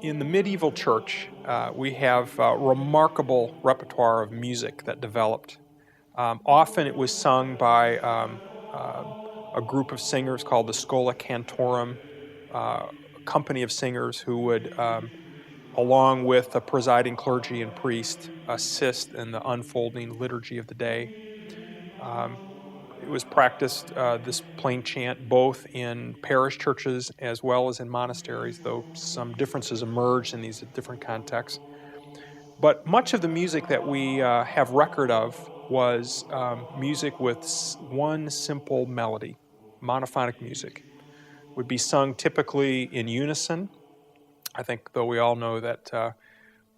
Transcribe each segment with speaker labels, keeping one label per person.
Speaker 1: In the medieval church, we have a remarkable repertoire of music that developed. Often it was sung by a group of singers called the Schola Cantorum, a company of singers who would, along with the presiding clergy and priest, assist in the unfolding liturgy of the day. It was practiced, this plain chant, both in parish churches as well as in monasteries, though some differences emerged in these different contexts. But much of the music that we have record of was music with one simple melody, monophonic music. Would be sung typically in unison. I think, though we all know that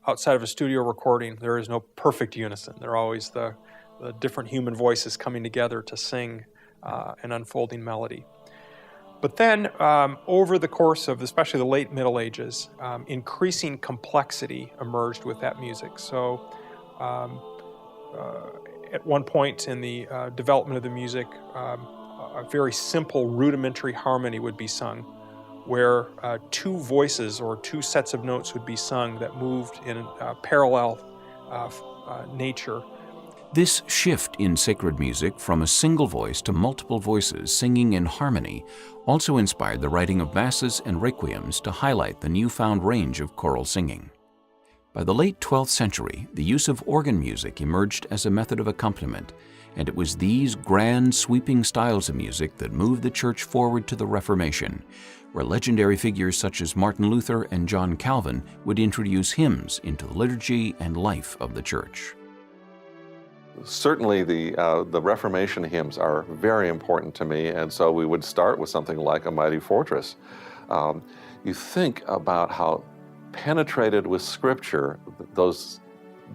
Speaker 1: outside of a studio recording, there is no perfect unison. There are always the different human voices coming together to sing an unfolding melody. But then, over the course of especially the late Middle Ages, increasing complexity emerged with that music. So at one point in the development of the music, a very simple rudimentary harmony would be sung, where two voices or two sets of notes would be sung that moved in a parallel nature.
Speaker 2: This shift in sacred music from a single voice to multiple voices singing in harmony also inspired the writing of masses and requiems to highlight the newfound range of choral singing. By the late 12th century, the use of organ music emerged as a method of accompaniment, and it was these grand, sweeping styles of music that moved the Church forward to the Reformation, where legendary figures such as Martin Luther and John Calvin would introduce hymns into the liturgy and life of the Church.
Speaker 3: Certainly the Reformation hymns are very important to me, and so we would start with something like A Mighty Fortress. You think about how penetrated with Scripture those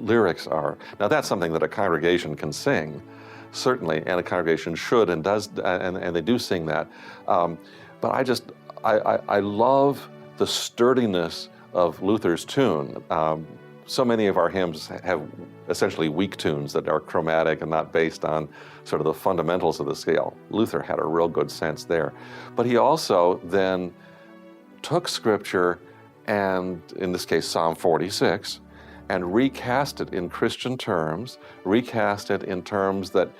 Speaker 3: lyrics are. Now that's something that a congregation can sing, certainly, and a congregation should and does, and they do sing that. But I love the sturdiness of Luther's tune. So many of our hymns have essentially weak tunes that are chromatic and not based on sort of the fundamentals of the scale. Luther had a real good sense there. But he also then took Scripture and, in this case, Psalm 46, and recast it in Christian terms, recast it in terms that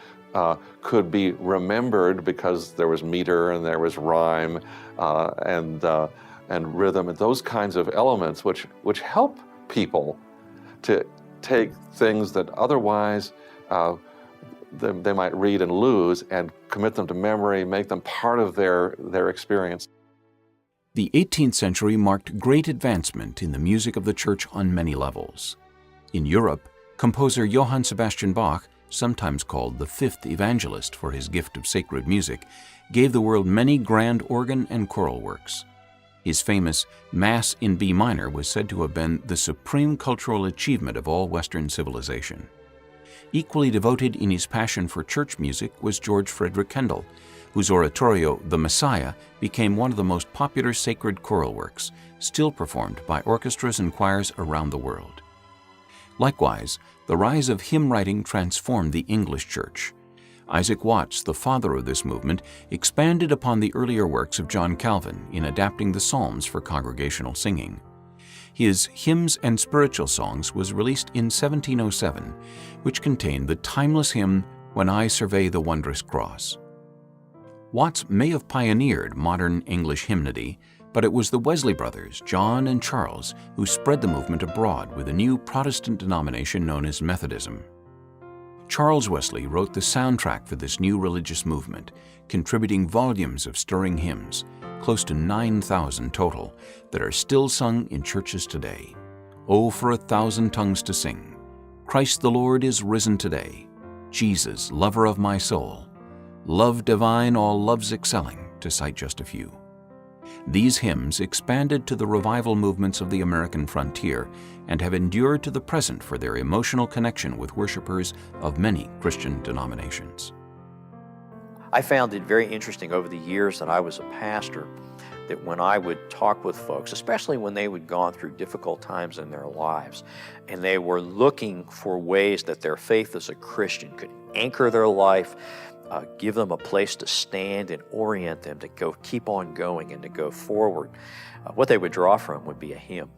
Speaker 3: could be remembered because there was meter and there was rhyme and rhythm and those kinds of elements which help people to take things that otherwise they might read and lose and commit them to memory, make them part of their experience.
Speaker 2: The 18th century marked great advancement in the music of the Church on many levels. In Europe, composer Johann Sebastian Bach, sometimes called the fifth evangelist for his gift of sacred music, gave the world many grand organ and choral works. His famous Mass in B minor was said to have been the supreme cultural achievement of all Western civilization. Equally devoted in his passion for church music was George Frederick Handel, whose oratorio, The Messiah, became one of the most popular sacred choral works, still performed by orchestras and choirs around the world. Likewise, the rise of hymn writing transformed the English Church. Isaac Watts, the father of this movement, expanded upon the earlier works of John Calvin in adapting the Psalms for congregational singing. His Hymns and Spiritual Songs was released in 1707, which contained the timeless hymn, When I Survey the Wondrous Cross. Watts may have pioneered modern English hymnody, but it was the Wesley brothers, John and Charles, who spread the movement abroad with a new Protestant denomination known as Methodism. Charles Wesley wrote the soundtrack for this new religious movement, contributing volumes of stirring hymns, close to 9,000 total, that are still sung in churches today. Oh, for 1,000 tongues to sing. Christ the Lord is risen today. Jesus, lover of my soul. Love divine, all loves excelling, to cite just a few. These hymns expanded to the revival movements of the American frontier and have endured to the present for their emotional connection with worshipers of many Christian denominations.
Speaker 4: I found it very interesting over the years that I was a pastor that when I would talk with folks, especially when they had gone through difficult times in their lives, and they were looking for ways that their faith as a Christian could anchor their life, give them a place to stand and orient them to keep on going and to go forward, what they would draw from would be a hymn.